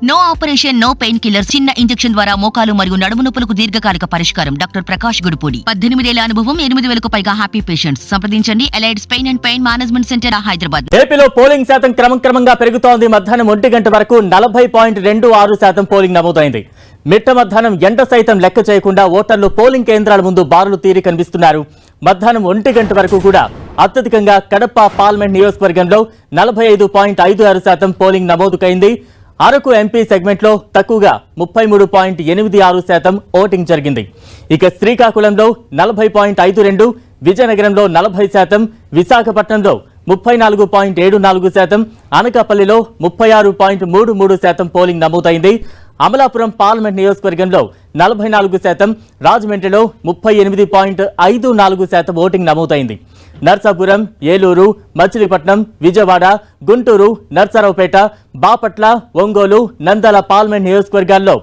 No operation, no painkiller, చిన్న injection ద్వారా మోకాలు మరియు నడుము నొప్పులకు దీర్ఘకాలిక పరిష్కారం. డాక్టర్ ప్రకాష్ గుడిపూడి. 18 ఏళ్ల అనుభవం, 8,000కు పైగా హ్యాపీ పేషెంట్స్. సంప్రదించండి Allieds pain and pain management centre, Hyderabad. ఏపీలో పోలింగ్ శాతం క్రమంగా పెరుగుతోంది. మధ్యాహ్నం 1 గంట వరకు 40.26% పోలింగ్ నమోదైంది. మిట్ట మధ్యాహ్నం ఎండ సైతం లెక్క చేయకుండా ఓటర్లు పోలింగ్ కేంద్రాల ముందు బారులు తీరి కనిపిస్తున్నారు. మధ్యాహ్నం 1 గంట వరకు కూడా అత్యధికంగా కడప పార్లమెంట్ నియోజకవర్గంలో 45.56% పోలింగ్ నమోదుకైంది. అరకు ఎంపీ సెగ్మెంట్ లో తక్కువగా 33.86% ఓటింగ్ జరిగింది. ఇక శ్రీకాకుళంలో 40.52%, విజయనగరంలో 40%, విశాఖపట్నంలో 34.74%, అనకాపల్లిలో 36.33% పోలింగ్ నమోదైంది. అమలాపురం పార్లమెంట్ నియోజకవర్గంలో 44%, రాజమండ్రిలో 38.54% ఓటింగ్ నమోదైంది. నర్సాపురం, ఏలూరు, మచిలీపట్నం, విజయవాడ, గుంటూరు, నర్సరావుపేట, బాపట్ల, ఒంగోలు, నంద్యాల పార్లమెంట్ నియోజకవర్గాల్లో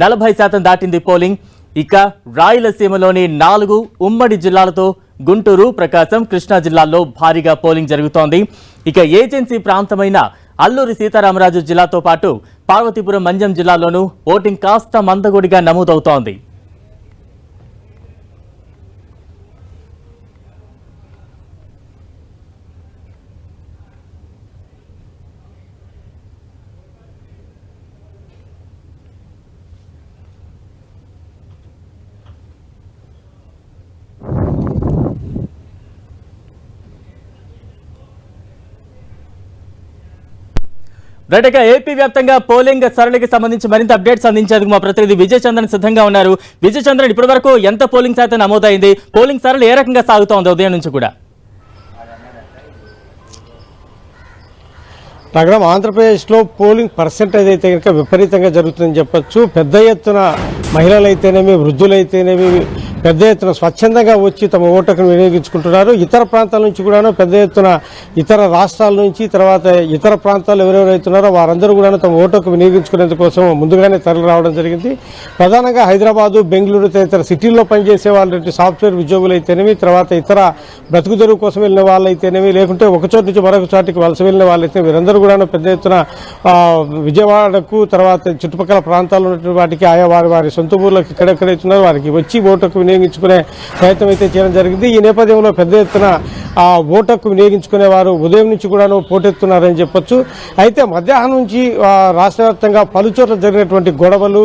40% దాటింది పోలింగ్. ఇక రాయలసీమలోని 4 ఉమ్మడి జిల్లాలతో గుంటూరు, ప్రకాశం, కృష్ణా జిల్లాల్లో భారీగా పోలింగ్ జరుగుతోంది. ఇక ఏజెన్సీ ప్రాంతమైన అల్లూరి సీతారామరాజు జిల్లాతో పాటు పార్వతీపురం, మంజం జిల్లాలోనూ ఓటింగ్ కాస్త మందగొడిగా నమోదవుతోంది. రైట్గా ఏపీ వ్యాప్తంగా పోలింగ్ సరళికి సంబంధించి మరింత అప్డేట్స్ అందించేందుకు మా ప్రతినిధి విజయ్ చంద్రన్ సిద్ధంగా ఉన్నారు. విజయ్ చంద్రన్, ఇప్పటి వరకు ఎంత పోలింగ్ శాతం నమోదైంది? పోలింగ్ సరళి ఏ రకంగా సాగుతోంది ఉదయం నుంచి కూడా? నగరం ఆంధ్రప్రదేశ్లో పోలింగ్ పర్సెంటేజ్ అయితే కనుక విపరీతంగా జరుగుతుందని చెప్పొచ్చు. పెద్ద ఎత్తున మహిళలైతేనేమి, వృద్ధులైతేనేమి పెద్ద ఎత్తున స్వచ్ఛందంగా వచ్చి తమ ఓటును వినియోగించుకుంటున్నారు. ఇతర ప్రాంతాల నుంచి కూడాను పెద్ద ఎత్తున ఇతర రాష్ట్రాల నుంచి, తర్వాత ఇతర ప్రాంతాల్లో ఎవరెవరైతున్నారో వారందరూ కూడా తమ ఓటుకు వినియోగించుకునేందుకోసం ముందుగానే తరలి రావడం జరిగింది. ప్రధానంగా హైదరాబాదు, బెంగళూరు తదితర సిటీల్లో పనిచేసే వాళ్ళు, సాఫ్ట్వేర్ ఉద్యోగులు అయితేనేమి, తర్వాత ఇతర బ్రతుకు తెరువు కోసం వెళ్ళిన వాళ్ళైతేనేమి, లేకుంటే ఒక చోటు నుంచి మరొక చోటికి వలస వెళ్ళిన వాళ్ళైతే వీరందరూ కూడా పెద్ద ఎత్తున విజయవాడకు, తర్వాత చుట్టుపక్కల ప్రాంతాల్లో ఉన్నటువంటి వాటికి ఆయా వారి సొంత ఊర్లకు ఎక్కడెక్కడైతున్నారో వారికి వచ్చి ఓటుకు వినియోగించుకునే ప్రయత్నం అయితే చేయడం జరిగింది. ఈ నేపథ్యంలో పెద్ద ఎత్తున ఓటుకు వినియోగించుకునే వారు ఉదయం నుంచి కూడాను పోటెత్తున్నారని చెప్పొచ్చు. అయితే మధ్యాహ్నం నుంచి రాష్ట్ర వ్యాప్తంగా పలుచోట్ల జరిగినటువంటి గొడవలు,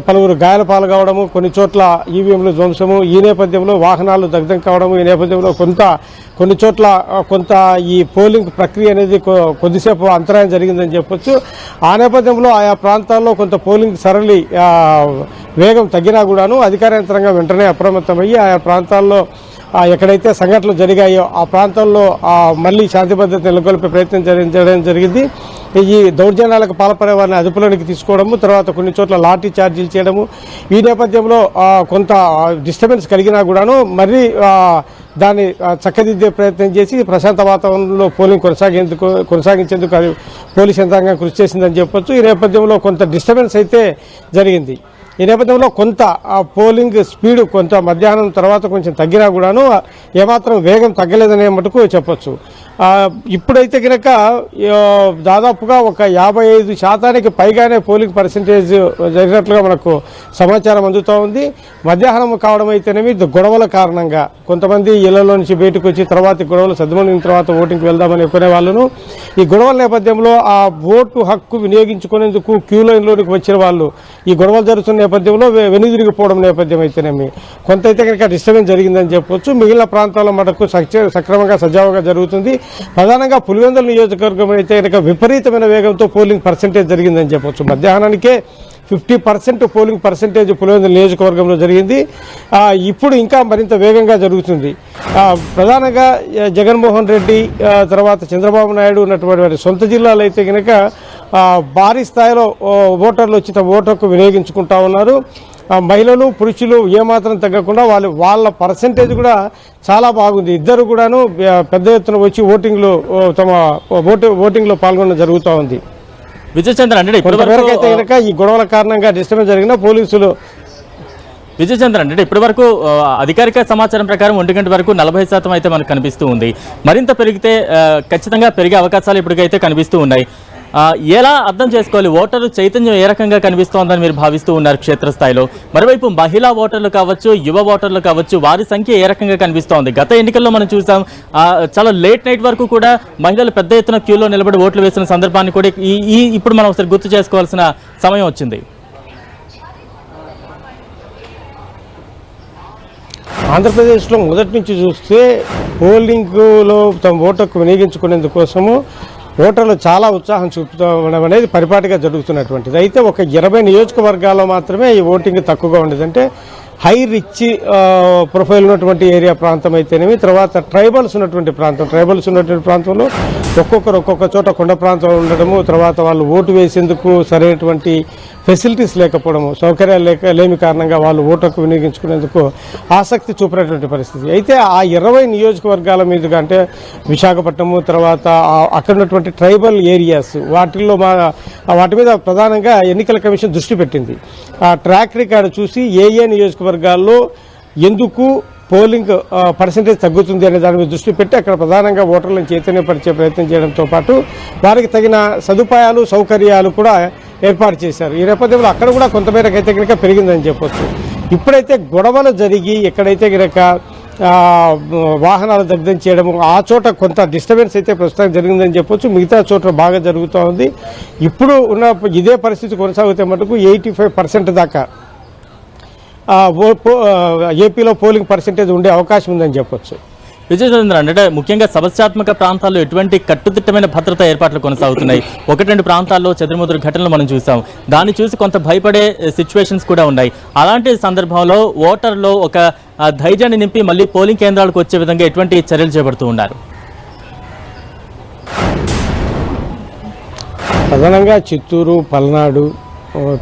పలువురు గాయాల పాలు కావడము, కొన్ని చోట్ల ఈవీఎంలు ధ్వంసము, ఈ నేపథ్యంలో వాహనాలు దగ్ధం కావడము, ఈ నేపథ్యంలో కొన్ని చోట్ల కొంత ఈ పోలింగ్ ప్రక్రియ అనేది కొద్దిసేపు అంతరాయం జరిగిందని చెప్పొచ్చు. ఆ నేపథ్యంలో ఆయా ప్రాంతాల్లో కొంత పోలింగ్ సరళి వేగం తగ్గినా కూడాను అధికార యంత్రాంగం వెంటనే అప్రమత్తమయ్యి ఆయా ప్రాంతాల్లో ఎక్కడైతే సంఘటనలు జరిగాయో ఆ ప్రాంతాల్లో మళ్లీ శాంతి భద్రత నెలకొల్పే ప్రయత్నం చేయడం జరిగింది. ఈ దౌర్జన్యాలకు పాల్పడే వారిని అదుపులోనికి తీసుకోవడము, తర్వాత కొన్ని చోట్ల లాఠీ చార్జీలు చేయడము, ఈ నేపథ్యంలో కొంత డిస్టర్బెన్స్ కలిగినా కూడాను మరీ దాన్ని చక్కదిద్దే ప్రయత్నం చేసి ప్రశాంత వాతావరణంలో పోలింగ్ కొనసాగించేందుకు పోలీస్ యంత్రాంగం కృషి చేసిందని చెప్పొచ్చు. ఈ నేపథ్యంలో కొంత డిస్టర్బెన్స్ అయితే జరిగింది. ఈ నేపథ్యంలో కొంత పోలింగ్ స్పీడ్ కొంత మధ్యాహ్నం తర్వాత కొంచెం తగ్గినా కూడాను ఏమాత్రం వేగం తగ్గలేదనే మటుకు చెప్పొచ్చు. ఇప్పుడైతే కనుక దాదాపుగా ఒక 55% పైగానే పోలింగ్ పర్సెంటేజ్ జరిగినట్లుగా మనకు సమాచారం అందుతూ ఉంది. మధ్యాహ్నం కావడం అయితేనేమి గొడవల కారణంగా కొంతమంది ఇళ్లలో నుంచి బయటకు వచ్చి తర్వాత గొడవలు సద్దుమణిన తర్వాత ఓటింగ్కి వెళ్దామని అనుకునే వాళ్ళను ఈ గొడవల నేపథ్యంలో ఆ ఓటు హక్కు వినియోగించుకునేందుకు క్యూ లైన్లోనికి వచ్చిన వాళ్ళు ఈ గొడవలు జరుగుతున్న నేపథ్యంలో వెనుదిరిగిపోవడం నేపథ్యం అయితేనేమి కొంత అయితే కనుక డిస్టర్బెన్స్ జరిగిందని చెప్పొచ్చు. మిగిలిన ప్రాంతాల మటుకు సక్రమంగా సజావుగా జరుగుతుంది. ప్రధానంగా పులివెందుల నియోజకవర్గం అయితే కనుక విపరీతమైన వేగంతో పోలింగ్ పర్సెంటేజ్ జరిగిందని చెప్పొచ్చు. మధ్యాహ్నానికే 50% పోలింగ్ పర్సెంటేజ్ పులివెందుల నియోజకవర్గంలో జరిగింది. ఇప్పుడు ఇంకా మరింత వేగంగా జరుగుతుంది. ప్రధానంగా జగన్మోహన్ రెడ్డి, తర్వాత చంద్రబాబు నాయుడు ఉన్నటువంటి వారి సొంత జిల్లాలో అయితే కనుక భారీ స్థాయిలో ఓటర్లు వచ్చి తమ ఓటుకు వినియోగించుకుంటా ఉన్నారు. మహిళలు, పురుషులు ఏమాత్రం తగ్గకుండా వాళ్ళ పర్సెంటేజ్ కూడా చాలా బాగుంది. ఇద్దరు కూడాను పెద్ద ఎత్తున వచ్చి ఓటింగ్లో పాల్గొనడం జరుగుతూ ఉంది. విజయచంద్ర అంటే కొంతవరకైతే కనుక ఈ గొడవల కారణంగా డిస్టర్బెన్స్ జరిగిన పోలీసులు విజయచంద్ర అంటే ఇప్పటి వరకు అధికారిక సమాచారం ప్రకారం 1 గంట వరకు 40% అయితే మనకు కనిపిస్తూ ఉంది. మరింత పెరిగితే ఖచ్చితంగా పెరిగే అవకాశాలు ఇప్పటికైతే కనిపిస్తూ ఉన్నాయి. ఎలా అర్థం చేసుకోవాలి? ఓటరు చైతన్యం ఏ రకంగా కనిపిస్తోందని మీరు భావిస్తూ ఉన్నారు క్షేత్రస్థాయిలో? మరోవైపు మహిళా ఓటర్లు కావచ్చు, యువ ఓటర్లు కావచ్చు, వారి సంఖ్య ఏ రకంగా కనిపిస్తోంది? గత ఎన్నికల్లో మనం చూసాం, చాలా లేట్ నైట్ వరకు కూడా మహిళలు పెద్ద ఎత్తున క్యూలో నిలబడి ఓట్లు వేసిన సందర్భాన్ని కూడా ఇప్పుడు మనం ఒకసారి గుర్తు చేసుకోవాల్సిన సమయం వచ్చింది. ఆంధ్రప్రదేశ్లో మొదటి నుంచి చూస్తే పోలింగ్లో తమ ఓటుకు వినియోగించుకునేందుకోసము ఓటర్లు చాలా ఉత్సాహం చూపుతాం అనేది పరిపాటిగా జరుగుతున్నటువంటిది. అయితే ఒక 20 నియోజకవర్గాల్లో మాత్రమే ఈ ఓటింగ్ తక్కువగా ఉండేది. అంటే హై రిచ్ ప్రొఫైల్ ఉన్నటువంటి ఏరియా ప్రాంతం అయితేనేమి, తర్వాత ట్రైబల్స్ ఉన్నటువంటి ప్రాంతంలో ఒక్కొక్క చోట కొండ ప్రాంతంలో ఉండడము, తర్వాత వాళ్ళు ఓటు వేసేందుకు సరైనటువంటి ఫెసిలిటీస్ లేకపోవడము, సౌకర్యాలు లేని కారణంగా వాళ్ళు ఓటుకు వినియోగించుకునేందుకు ఆసక్తి చూపినటువంటి పరిస్థితి. అయితే ఆ 20 నియోజకవర్గాల మీదుగా, అంటే విశాఖపట్నము, తర్వాత అక్కడ ఉన్నటువంటి ట్రైబల్ ఏరియాస్, వాటి మీద ప్రధానంగా ఎన్నికల కమిషన్ దృష్టి పెట్టింది. ఆ ట్రాక్ రికార్డు చూసి ఏ నియోజకవర్గాల్లో ఎందుకు పోలింగ్ పర్సెంటేజ్ తగ్గుతుంది అనే దాని మీద దృష్టి పెట్టి అక్కడ ప్రధానంగా ఓటర్లను చైతన్యపరిచే ప్రయత్నం చేయడంతో పాటు వారికి తగిన సదుపాయాలు, సౌకర్యాలు కూడా ఏర్పాటు చేశారు. ఈ నేపథ్యంలో అక్కడ కూడా కొంతమేరకు అయితే కనుక పెరిగిందని చెప్పొచ్చు. ఇప్పుడైతే గొడవలు జరిగి ఎక్కడైతే కనుక వాహనాలు దగ్ధం చేయడము, ఆ చోట కొంత డిస్టర్బెన్స్ అయితే ప్రస్తుతం జరిగిందని చెప్పొచ్చు. మిగతా చోట్ల బాగా జరుగుతూ ఉంది. ఇప్పుడు ఉన్న ఇదే పరిస్థితి కొనసాగితే మటుకు 85% దాకా ఏపీలో పోలింగ్ పర్సెంటేజ్ ఉండే అవకాశం ఉందని చెప్పొచ్చు. విజయచంద్ర, అంటే ముఖ్యంగా సమస్యాత్మక ప్రాంతాల్లో ఎటువంటి కట్టుదిట్టమైన భద్రతా ఏర్పాట్లు కొనసాగుతున్నాయి? 1-2 ప్రాంతాల్లో చెదురుమదురు ఘటనలు మనం చూసాం. దాన్ని చూసి కొంత భయపడే సిచ్యువేషన్స్ కూడా ఉన్నాయి. అలాంటి సందర్భంలో ఓటర్లో ఒక ధైర్యాన్ని నింపి మళ్ళీ పోలింగ్ కేంద్రాలకు వచ్చే విధంగా ఎటువంటి చర్యలు చేపడుతూ ఉన్నారు? ప్రధానంగా చిత్తూరు, పల్నాడు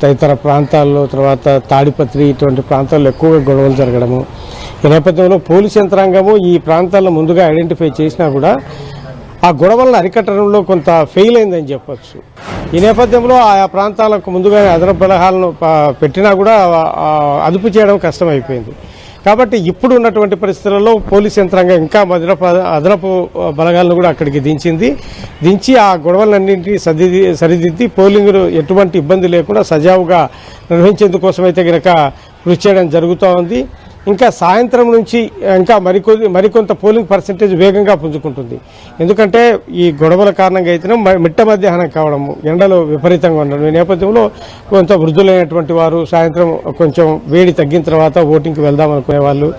తదితర ప్రాంతాల్లో, తర్వాత తాడిపత్రి ఇటువంటి ప్రాంతాల్లో ఎక్కువగా గొడవలు జరగడము, ఈ నేపథ్యంలో పోలీస్ యంత్రాంగము ఈ ప్రాంతాలను ముందుగా ఐడెంటిఫై చేసినా కూడా ఆ గొడవలను అరికట్టడంలో కొంత ఫెయిల్ అయిందని చెప్పొచ్చు. ఈ నేపథ్యంలో ఆయా ప్రాంతాలకు ముందుగానే అదనపు బలగాలను పెట్టినా కూడా అదుపు చేయడం కష్టమైపోయింది. కాబట్టి ఇప్పుడు ఉన్నటువంటి పరిస్థితులలో పోలీస్ యంత్రాంగం ఇంకా అదనపు బలగాలను కూడా అక్కడికి దించి ఆ గొడవలన్నింటినీ సరిదిద్ది పోలింగ్ ఎటువంటి ఇబ్బంది లేకుండా సజావుగా నిర్వహించేందుకోసం అయితే కనుక కృషి చేయడం జరుగుతూ ఉంది. ఇంకా సాయంత్రం నుంచి ఇంకా మరికొంత పోలింగ్ పర్సెంటేజ్ వేగంగా పుంజుకుంటుంది. ఎందుకంటే ఈ గొడవల కారణంగా అయితేనే మిట్ట మధ్యాహ్నం కావడము, ఎండలు విపరీతంగా ఉండడం, ఈ నేపథ్యంలో కొంత వృద్ధులైనటువంటి వారు సాయంత్రం కొంచెం వేడి తగ్గిన తర్వాత ఓటింగ్కి వెళ్దాం అనుకునే వాళ్ళు,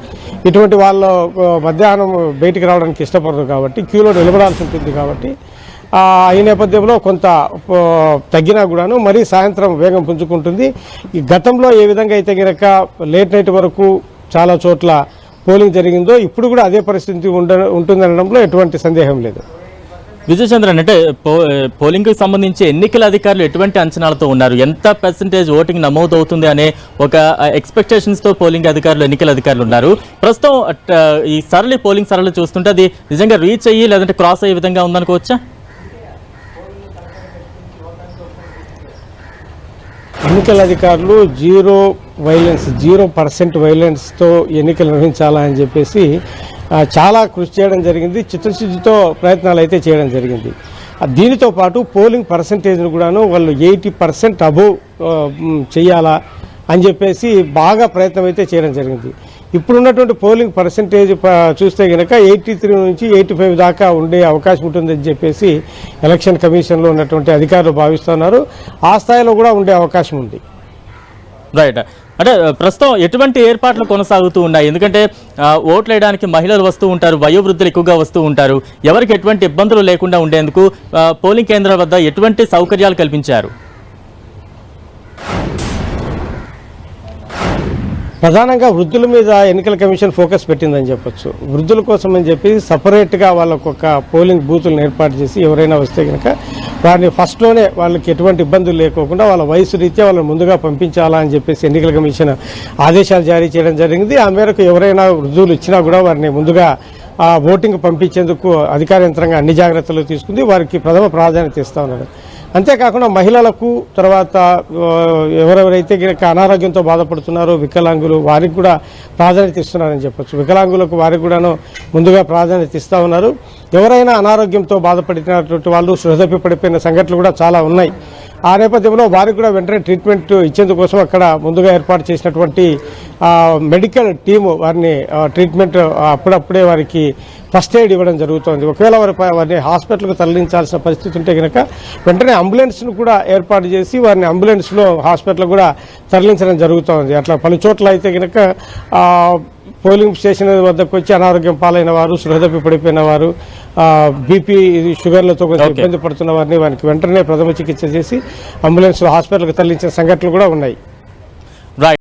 ఇటువంటి వాళ్ళు మధ్యాహ్నం బయటికి రావడానికి ఇష్టపడరు కాబట్టి క్యూలో నిలబడాల్సి ఉంటుంది. కాబట్టి ఈ నేపథ్యంలో కొంత తగ్గినా కూడాను మరీ సాయంత్రం వేగం పుంజుకుంటుంది. ఈ గతంలో ఏ విధంగా అయితే కనుక లేట్ నైట్ వరకు చాలా చోట్ల పోలింగ్ జరిగిందో ఇప్పుడు కూడా అదే పరిస్థితి ఉంటుందనడంలో ఎటువంటి సందేహం లేదు. విజయచంద్రన్, అంటే పోలింగ్కి సంబంధించి ఎన్నికల అధికారులు ఎటువంటి అంచనాలతో ఉన్నారు? ఎంత పర్సెంటేజ్ ఓటింగ్ నమోదు అవుతుంది అనే ఒక ఎక్స్పెక్టేషన్స్తో పోలింగ్ అధికారులు, ఎన్నికల అధికారులు ఉన్నారు. ప్రస్తుతం ఈ పోలింగ్ సరళి చూస్తుంటే అది నిజంగా రీచ్ అయ్యి లేదంటే క్రాస్ అయ్యే విధంగా ఉందనుకోవచ్చా? ఎన్నికల అధికారులు 0% వైలెన్స్తో ఎన్నికలు నిర్వహించాలని చెప్పేసి చాలా కృషి చేయడం జరిగింది. చిత్తశుద్ధితో ప్రయత్నాలు అయితే చేయడం జరిగింది. దీనితో పాటు పోలింగ్ పర్సెంటేజ్ను కూడాను వాళ్ళు 80% అబోవ్ చేయాలా అని చెప్పేసి బాగా ప్రయత్నం అయితే చేయడం జరిగింది. ఇప్పుడున్నటువంటి పోలింగ్ పర్సెంటేజ్ చూస్తే కనుక 83 నుంచి 85 దాకా ఉండే అవకాశం ఉంటుందని చెప్పేసి ఎలక్షన్ కమిషన్లో ఉన్నటువంటి అధికారులు భావిస్తున్నారు. ఆ స్థాయిలో కూడా ఉండే అవకాశం ఉంది. రైట్. అంటే ప్రస్తుతం ఎటువంటి ఏర్పాట్లు కొనసాగుతూ ఉన్నాయి? ఎందుకంటే ఓట్లు వేయడానికి మహిళలు వస్తూ ఉంటారు, వయోవృద్ధులు ఎక్కువగా వస్తూ ఉంటారు. ఎవరికి ఎటువంటి ఇబ్బందులు లేకుండా ఉండేందుకు పోలింగ్ కేంద్రాల వద్ద ఎటువంటి సౌకర్యాలు కల్పించారు? ప్రధానంగా వృద్ధుల మీద ఎన్నికల కమిషన్ ఫోకస్ పెట్టిందని చెప్పొచ్చు. వృద్ధుల కోసం అని చెప్పి సపరేట్గా వాళ్ళకు ఒక పోలింగ్ బూతులను ఏర్పాటు చేసి ఎవరైనా వస్తే కనుక వారిని ఫస్ట్లోనే వాళ్ళకి ఎటువంటి ఇబ్బందులు లేకోకుండా వాళ్ళ వయసు రీత్యా వాళ్ళని ముందుగా పంపించాలా అని చెప్పేసి ఎన్నికల కమిషన్ ఆదేశాలు జారీ చేయడం జరిగింది. ఆ మేరకు ఎవరైనా వృద్ధులు ఇచ్చినా కూడా వారిని ముందుగా ఓటింగ్ పంపించేందుకు అధికార యంత్రాంగం అన్ని జాగ్రత్తలు తీసుకుంది. వారికి ప్రథమ ప్రాధాన్యత ఇస్తూ ఉన్నారు. అంతేకాకుండా మహిళలకు తర్వాత ఎవరెవరైతే కనుక అనారోగ్యంతో బాధపడుతున్నారో వికలాంగులు వారికి కూడా ప్రాధాన్యత ఇస్తున్నారని చెప్పొచ్చు. వికలాంగులకు వారికి కూడాను ముందుగా ప్రాధాన్యత ఇస్తూ ఉన్నారు. ఎవరైనా అనారోగ్యంతో బాధపడినటువంటి వాళ్ళు సృహతప్పి పడిపోయిన సంఘటనలు కూడా చాలా ఉన్నాయి. ఆ నేపథ్యంలో వారికి కూడా వెంటనే ట్రీట్మెంట్ ఇచ్చేందుకోసం అక్కడ ముందుగా ఏర్పాటు చేసినటువంటి మెడికల్ టీము వారిని ట్రీట్మెంట్ అప్పుడప్పుడే వారికి ఫస్ట్ ఎయిడ్ ఇవ్వడం జరుగుతోంది. ఒకవేళ వారిని హాస్పిటల్కు తరలించాల్సిన పరిస్థితి ఉంటే కనుక వెంటనే అంబులెన్స్ను కూడా ఏర్పాటు చేసి వారిని అంబులెన్స్లో హాస్పిటల్ కూడా తరలించడం జరుగుతోంది. అట్లా పలు చోట్ల అయితే కనుక పోలింగ్ స్టేషన్ వద్దకు వచ్చి అనారోగ్యం పాలైన వారు, సృహతప్పి పడిపోయిన వారు, బీపీ షుగర్లతో కొంచెం ఇబ్బంది పడుతున్న వారిని వెంటనే ప్రథమ చికిత్స చేసి అంబులెన్స్ హాస్పిటల్కి తరలించిన సంఘటనలు కూడా ఉన్నాయి.